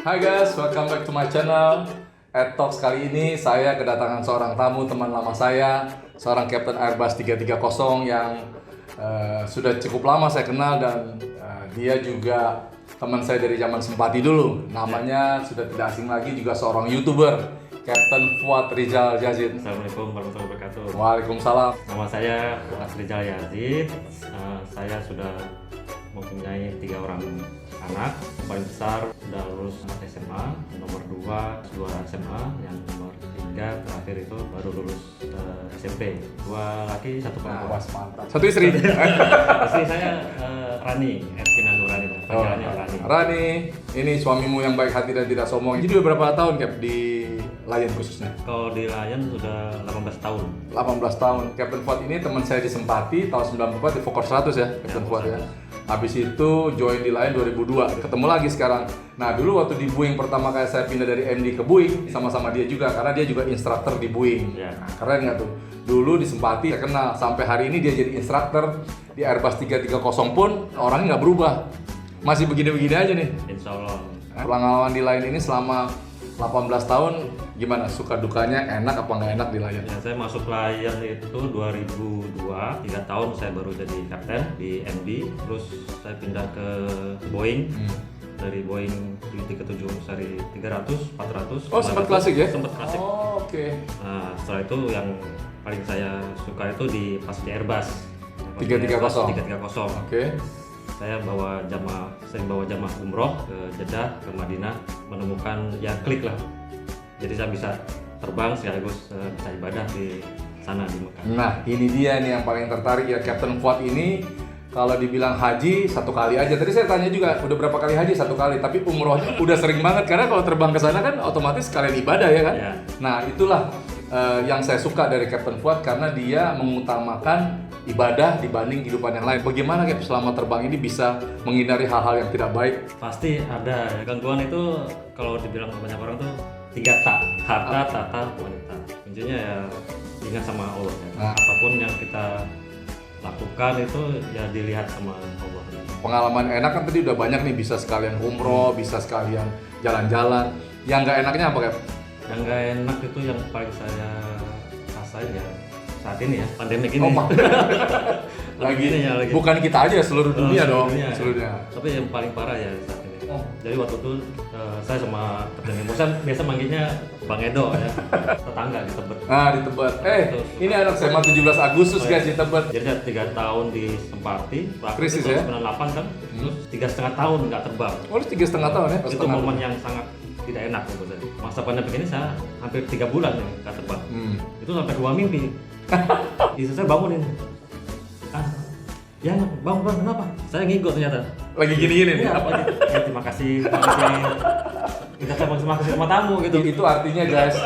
Hai guys, welcome back to my channel. At Talks kali ini saya kedatangan seorang tamu, teman lama saya, seorang Kapten Airbus 330 yang sudah cukup lama saya kenal dan dia juga teman saya dari zaman Sempati dulu. Namanya sudah tidak asing lagi, juga seorang YouTuber, Kapten Fuad Rizal Yazid. Assalamualaikum warahmatullahi wabarakatuh. Waalaikumsalam. Nama saya Fuad Rizal Yazid. Saya sudah mempunyai 3 orang anak. Yang paling besar sudah lulus SMA, nomor 2 SMA, yang nomor 3 terakhir itu baru lulus SMP. 2 laki, 1 perempuan. Mantap. Satu istri. Istri saya Rani, Ervina Nurani, panggilannya Rani. Rani, ini suamimu yang baik hati dan tidak sombong. Jadi udah berapa tahun Cap di Lion khususnya? Kalau di Lion sudah 18 tahun. 18 tahun. Kapten Fuad ini teman saya di Sempati tahun 94 di Fokker 100 ya, Kapten Fuad ya. Habis itu join di Lion 2002. Ketemu lagi sekarang. Nah, dulu waktu di Boeing pertama kali saya pindah dari MD ke Boeing sama-sama dia juga karena dia juga instruktur di Boeing. Ya. Nah, keren nggak tuh? Dulu di Sempati saya kenal, sampai hari ini dia jadi instruktur di Airbus 330 pun orangnya nggak berubah. Masih begini-begini aja nih. Insya Allah. Pengalaman di Lion ini selama 18 tahun gimana? Suka dukanya, enak apa nggak enak di Lion? Ya, saya masuk Lion itu 2002, 3 tahun saya baru jadi kapten di MD. Terus saya pindah ke Boeing. Dari Boeing 737 seri 300, 400. Oh, sempat klasik ya? Sempat klasik. Oh, oke. Nah, setelah itu yang paling saya suka itu pas di Airbus. 330. 330. Oke. Saya sering bawa jamaah umroh ke Jeddah, ke Madinah, menemukan ya klik lah. Jadi saya bisa terbang sekaligus bisa ibadah di sana di Mekah. Nah, ini dia nih yang paling tertarik ya, Kapten Fuad ini. Kalau dibilang haji 1 kali aja. Tadi saya tanya juga, udah berapa kali haji? 1 kali. Tapi umrohnya udah sering banget karena kalau terbang ke sana kan otomatis sekalian ibadah ya kan. Ya. Nah, itulah yang saya suka dari Kapten Fuad karena dia mengutamakan ibadah dibanding kehidupan yang lain. Bagaimana Cap selama terbang ini bisa menghindari hal-hal yang tidak baik? Pasti ada gangguan itu. Kalau dibilang banyak orang tuh 3 tak: harta, tata, wanita. Kuncinya ya ingat sama Allah ya. Nah. Apapun yang kita lakukan itu ya dilihat sama Allah. Pengalaman enak kan tadi udah banyak nih, bisa sekalian umroh, bisa sekalian jalan-jalan. Yang nggak enaknya apa Cap? Yang nggak enak itu yang paling saya rasain ya saat ini ya, pandemik ini. Oh, lagi, ini ya, lagi. Bukan kita aja, seluruh dunia dong. Dunia, Seluruh dunia. Tapi yang paling parah ya saat ini. Oh. Jadi waktu itu saya sama Kapten Nemo, saya biasa manggilnya Bang Edo ya, tetangga di Tebet. Nah, di Tebet. Ini anak SMA 17 Agustus guys di Tebet. Jadi saya 3 tahun di Sempati, Krisis itu ya? 98 kan, terus 3,5 tahun nggak terbang. Oh, lu 3,5 tahun ya? Itu momen yang sangat tidak enak menurut saya. Masa pandemi ini saya hampir 3 bulan nih nggak terbang. Itu sampai 2 mimpi. Istri saya bangunin. Ya, bang, kenapa? Saya ngigo ternyata. Lagi gini-gini nih. Iya, Apa? ya, terima kasih. Kita terima kasih sama tamu gitu. Itu artinya guys,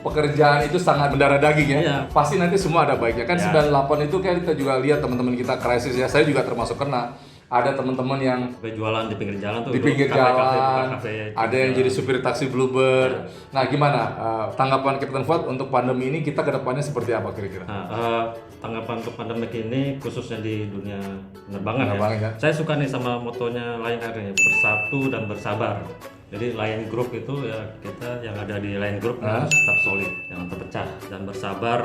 pekerjaan itu sangat mendarah daging ya. Iya. Pasti nanti semua ada baiknya. Kan Iya. 98 itu kan kita juga lihat teman-teman kita krisis ya. Saya juga termasuk kena. Ada teman-teman yang Sampai jualan di pinggir jalan tuh. di pinggir jalan, kafe, ada yang jadi supir taksi Bluebird. Nah, gimana tanggapan Kapten Fuad untuk pandemi ini, kita ke depannya seperti apa kira-kira? Nah, tanggapan untuk pandemik ini khususnya di dunia penerbangan Penerbangan ya. Saya suka nih sama motonya Lion Air ini, bersatu dan bersabar. Jadi Lion Group itu ya, kita yang ada di Lion Group harus tetap solid, jangan terpecah dan bersabar.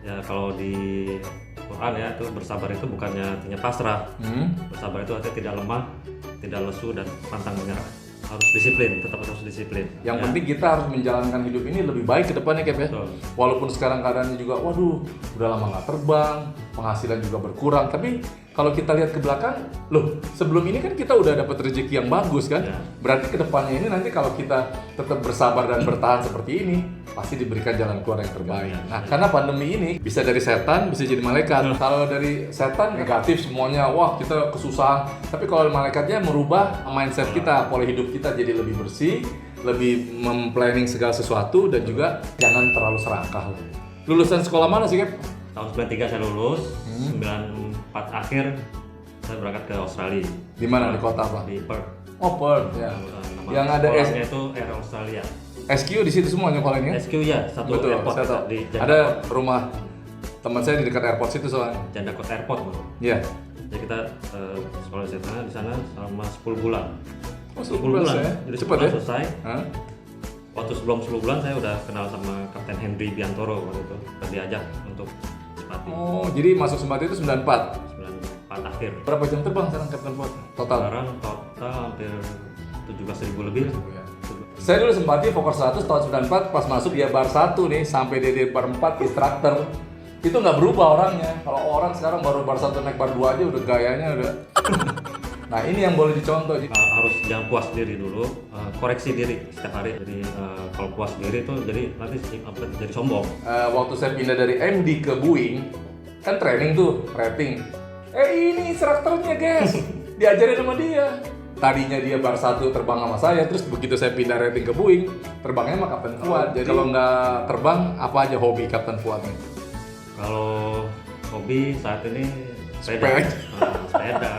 Ya kalau di Quran ya, itu bersabar itu bukannya artinya pasrah. Bersabar itu artinya tidak lemah, tidak lesu dan pantang menyerah. Harus disiplin, tetap harus disiplin. Yang Ya. penting kita harus menjalankan hidup ini lebih baik ke depannya Cap ya. Betul. Walaupun sekarang keadaannya juga, waduh, udah lama nggak terbang, penghasilan juga berkurang. Tapi kalau kita lihat ke belakang, loh, sebelum ini kan kita udah dapat rezeki yang bagus kan. Ya. Berarti ke depannya ini nanti kalau kita tetap bersabar dan bertahan seperti ini, pasti diberikan jalan keluar yang terbaik. Nah, karena pandemi ini bisa dari setan, bisa jadi malaikat. Kalau dari setan negatif semuanya, wah kita kesusahan. Tapi kalau malaikatnya merubah mindset kita, pola hidup kita jadi lebih bersih, lebih memplanning segala sesuatu, dan juga jangan terlalu serakah. Lulusan sekolah mana sih, Cap? Tahun 93 saya lulus, 94 akhir saya berangkat ke Australia. Di mana? Di kota apa? Di Perth. Oh, Perth ya. Nama Yang ada sekolahnya itu Air Australia. SQ di situ semua nyokolinnya. SQ ya, satu Betul, airport saya tahu. di Ada rumah teman saya di dekat airport situ soalnya. Jandakot Airport. Bro. Iya. Jadi kita sekolah di sana selama 10 bulan. Oh, 10 10 bulan. ya? Jadi Cepet 10 bulan ya? selesai. Hah? Waktu sebelum 10 bulan saya udah kenal sama Kapten Henry Biantoro waktu itu. Dan diajak untuk Simpati. Oh, jadi masuk Simpati itu 94. 94 akhir. Berapa jam terbang sekarang Captain Fuad? Total? Sekarang total hampir 17.000 lebih. Saya dulu Simpati Fokker 100 tahun 94 pas masuk dia bar 1 nih sampai dia di bar 4 instructor. Itu nggak berubah orangnya. Kalau orang sekarang baru bar 1 naik bar 2 aja udah gayanya udah. Nah, ini yang boleh dicontoh. Harus jangan puas diri dulu, koreksi diri setiap hari. Jadi kalau puas diri itu jadi nanti jadi sombong. Waktu saya pindah dari MD ke Boeing, kan training tuh, rating. Ini instrukturnya guys, diajarin sama dia. Tadinya dia bar 1 terbang sama saya, terus begitu saya pindah rating ke Boeing, terbangnya sama Kapten Fuad. Jadi kalau nggak terbang, apa aja hobi Kapten Fuad nih? Kalau hobi saat ini sepeda. Sepeda.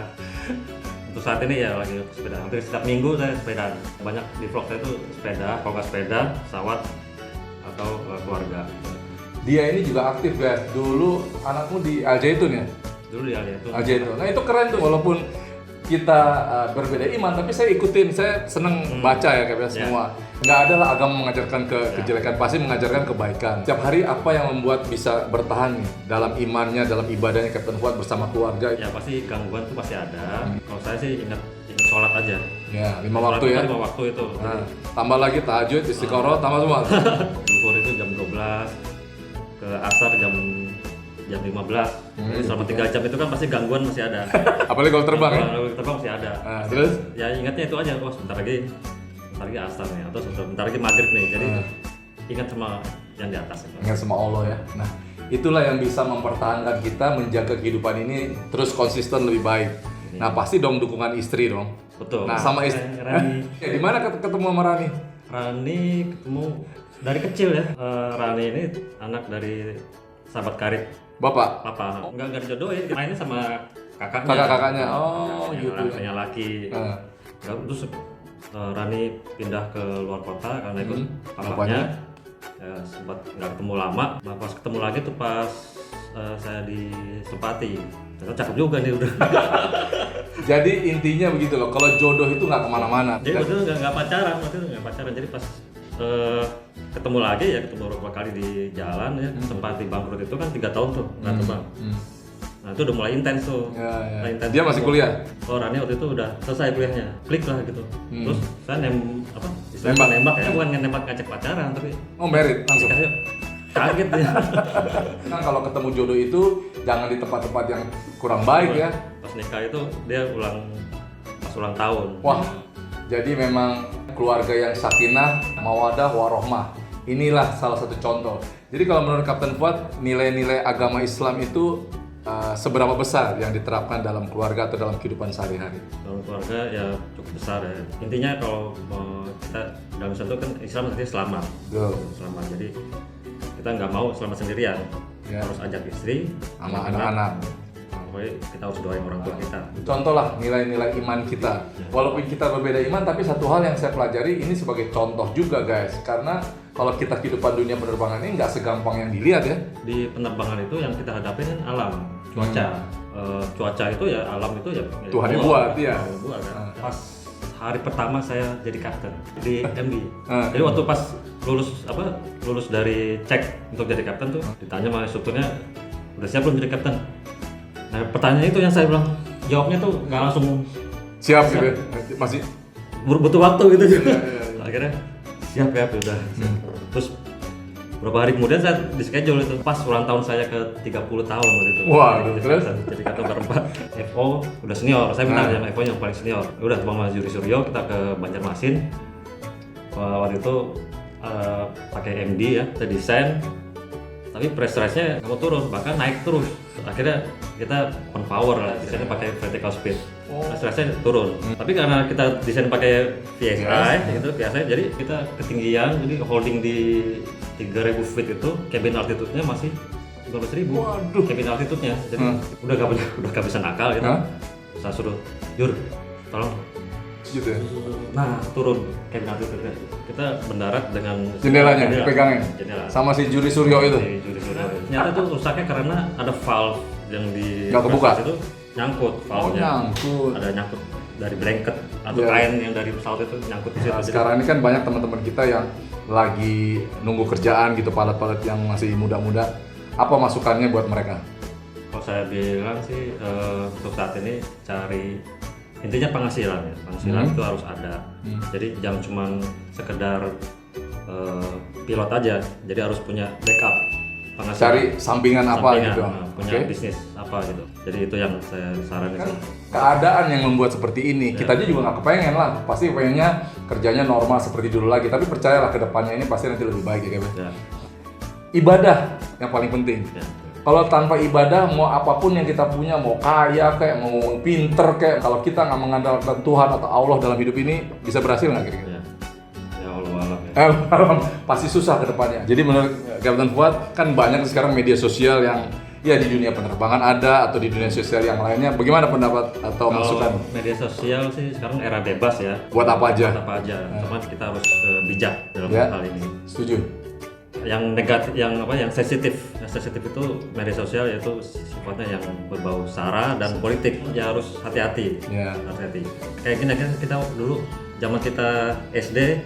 Untuk saat ini ya lagi sepeda. Hampir setiap minggu saya sepeda. Banyak di vlog saya itu sepeda, kalau nggak sepeda, pesawat atau keluarga. Dia ini juga aktif guys. Dulu anakmu di Al Zaitun ya? Dulu di Al Zaitun. Nah itu keren tuh, walaupun kita berbeda iman, tapi saya ikutin, saya seneng baca ya kayak semua. Nggak ada lah agama mengajarkan kejelekan, pasti mengajarkan kebaikan. Setiap hari apa yang membuat bisa bertahan nih dalam imannya, dalam ibadahnya Kapten Fuad bersama keluarga? Ya pasti gangguan tuh pasti ada. Kalau saya sih ingat sholat aja. Ya, 5 waktu ya. 5 waktu itu. Nah, tambah lagi tahajud, istiqoroh, tambah semua. Zuhur itu jam 12, ke asar jam 15. Jadi selama 3 jam itu kan pasti gangguan masih ada. Apalagi kalau terbang ya? Kalau terbang masih ada. Terus? Ya ingatnya itu aja, oh sebentar lagi asar nih, atau sebentar lagi maghrib nih. Jadi ingat sama yang di atas. Ingat sama Allah ya. Nah, itulah yang bisa mempertahankan kita menjaga kehidupan ini terus konsisten lebih baik. Nah, pasti dong dukungan istri dong. Betul. Nah, sama istri. Rani. Ya, di mana ketemu sama Rani? Rani ketemu dari kecil ya. Rani ini anak dari sahabat karib. Bapak? Papa. Enggak dijodohin, mainnya sama kakaknya. Kakak-kakaknya. Oh, gitu. Yang laki. Terus Rani pindah ke luar kota karena ikut papanya. Ya, sempat nggak ketemu lama. Nah, pas ketemu lagi tuh pas saya di Simpati. Ternyata cakep juga nih udah. Jadi intinya begitu loh, kalau jodoh itu nggak kemana-mana. Jadi waktu itu nggak pacaran, Jadi pas ketemu lagi ya, ketemu beberapa kali di jalan ya. Simpati bangkrut itu kan 3 tahun tuh nggak terbang. Nah itu udah mulai intens tuh. Ya. Intens. Dia masih kuliah? Oh, Rani waktu itu udah selesai kuliahnya, klik lah gitu. Terus saya nembak ya, bukan nembak ngajak pacaran tapi. Oh, merit langsung. Kaget ya. Kan kalau ketemu jodoh itu jangan di tempat-tempat yang kurang baik ya. Pas nikah itu dia pas ulang tahun. Wah, jadi memang keluarga yang sakinah, mawadah, warohmah. Inilah salah satu contoh. Jadi kalau menurut Kapten Fuad, nilai-nilai agama Islam itu seberapa besar yang diterapkan dalam keluarga atau dalam kehidupan sehari-hari? Dalam keluarga ya cukup besar ya. Intinya kalau kita dalam Islam itu kan Islam artinya selamat. Selamat. Jadi kita nggak mau selamat sendirian. Harus ajak istri sama anak-anak. Pokoknya kita harus doain orang tua kita. Contoh lah nilai-nilai iman kita. Walaupun kita berbeda iman, tapi satu hal yang saya pelajari ini sebagai contoh juga guys. Karena kalau kita kehidupan dunia penerbangan ini nggak segampang yang dilihat ya. Di penerbangan itu yang kita hadapin kan alam, cuaca. Cuaca itu ya alam itu ya Tuhan yang buat ya. Kan. Pas hari pertama saya jadi kapten di MD. Jadi waktu pas lulus dari cek untuk jadi kapten tuh ditanya sama instrukturnya, udah siap belum jadi kapten? Nah pertanyaan itu yang saya bilang, jawabnya tuh nggak langsung siap gitu ya? Masih butuh waktu gitu juga. Akhirnya siap ya udah. Terus beberapa hari kemudian saya di schedule itu pas ulang tahun saya ke 30 tahun waktu itu. Wah, terus jadi kapten berempat. FO udah senior, saya minta sama FO yang paling senior. Udah sama Juri Suryo kita ke Banjarmasin. Waktu itu pakai MD ya, kita desain. Tapi press rise-nya nggak mau turun, bahkan naik terus. Akhirnya kita on power lah, desainnya pakai vertical speed. Press rise-nya turun. Tapi karena kita desain pakai VSI, gitu, VSI, jadi kita ketinggian, jadi holding di 3000 feet itu, cabin altitude-nya masih 15.000. Waduh. Cabin altitude-nya, jadi udah gak bisa nakal gitu. Saya suruh, Jur, tolong. Gitu ya? Nah, turun cabin altitude-nya. Kita mendarat dengan jendelanya dipegangin jendela. Sama si Juri Suryo itu. Ternyata itu rusaknya karena ada valve yang di nggak kebuka itu nyangkut valve-nya. Nyangkut. Ada nyangkut. dari blanket atau Ya. kain yang dari pesawat itu nyangkut di situ. Nah, Jadi, sekarang ini kan banyak teman-teman kita yang lagi nunggu kerjaan gitu, pilot-pilot yang masih muda-muda. Apa masukannya buat mereka? kalau saya bilang sih untuk saat ini cari intinya penghasilan ya. Penghasilan itu harus ada. Jadi jangan cuma sekedar pilot aja. Jadi harus punya backup penghasilan. Cari sampingan apa gitu. Punya Oke. bisnis apa gitu. Jadi itu yang saya saranin Kan sih. keadaan yang membuat seperti ini, kita aja juga nggak kepengen lah. Pasti pengennya kerjanya normal seperti dulu lagi. Tapi percayalah ke depannya ini pasti nanti lebih baik ya, Kevin. Ya. Ibadah yang paling penting. Ya. Kalau tanpa ibadah, mau apapun yang kita punya, mau kaya kayak, mau pinter kayak, kalau kita nggak mengandalkan Tuhan atau Allah dalam hidup ini, bisa berhasil nggak kira-kira? Ya. Ya Allah alam ya. Pasti susah ke depannya. Jadi menurut Kapten Fuad, kan banyak sekarang media sosial yang ya di dunia penerbangan ada atau di dunia sosial yang lainnya. Bagaimana pendapat atau masukan? Kalau media sosial sih sekarang era bebas ya. Buat apa aja? Buat apa aja. Cuman kita harus bijak dalam Ya. hal ini. Setuju. Yang negatif, yang apa, yang sensitif. Yang sensitif itu media sosial yaitu sifatnya yang berbau sara dan politik. Ya harus hati-hati. Ya. Hati-hati. Kayak gini kan kita dulu zaman kita SD,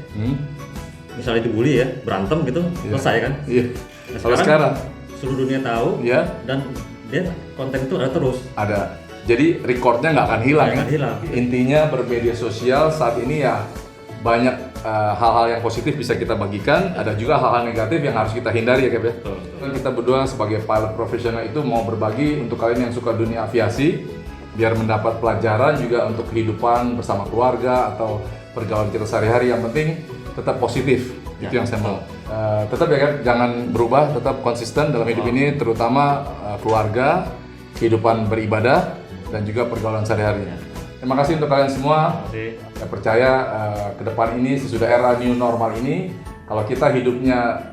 misalnya dibully ya, berantem gitu, selesai kan. Iya. Nah, Kalau sekarang, seluruh dunia tahu ya dan dia konten itu ada terus. ada. Jadi recordnya nggak akan hilang. Nggak akan hilang. Intinya bermedia sosial saat ini ya banyak hal-hal yang positif bisa kita bagikan, ada juga hal-hal negatif yang harus kita hindari ya Kep ya. Betul, betul. Kan kita berdua sebagai pilot profesional itu mau berbagi untuk kalian yang suka dunia aviasi, biar mendapat pelajaran juga untuk kehidupan bersama keluarga atau pergaulan kita sehari-hari. Yang penting tetap positif, itu yang saya mau. Tetap ya kan, jangan berubah, tetap konsisten dalam hidup ini, terutama keluarga, kehidupan beribadah, dan juga pergaulan sehari-hari. Terima kasih untuk kalian semua. Terima kasih. Saya percaya ke depan ini, sesudah era new normal ini, kalau kita hidupnya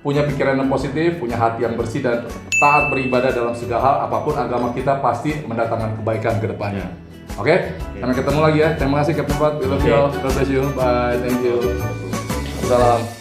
punya pikiran yang positif, punya hati yang bersih, dan taat beribadah dalam segala hal, apapun agama kita pasti mendatangkan kebaikan ke depannya. Oke? Sampai ketemu lagi ya. Terima kasih Captain Fuad. We love you all. God bless you. Bye. Thank you. Salam.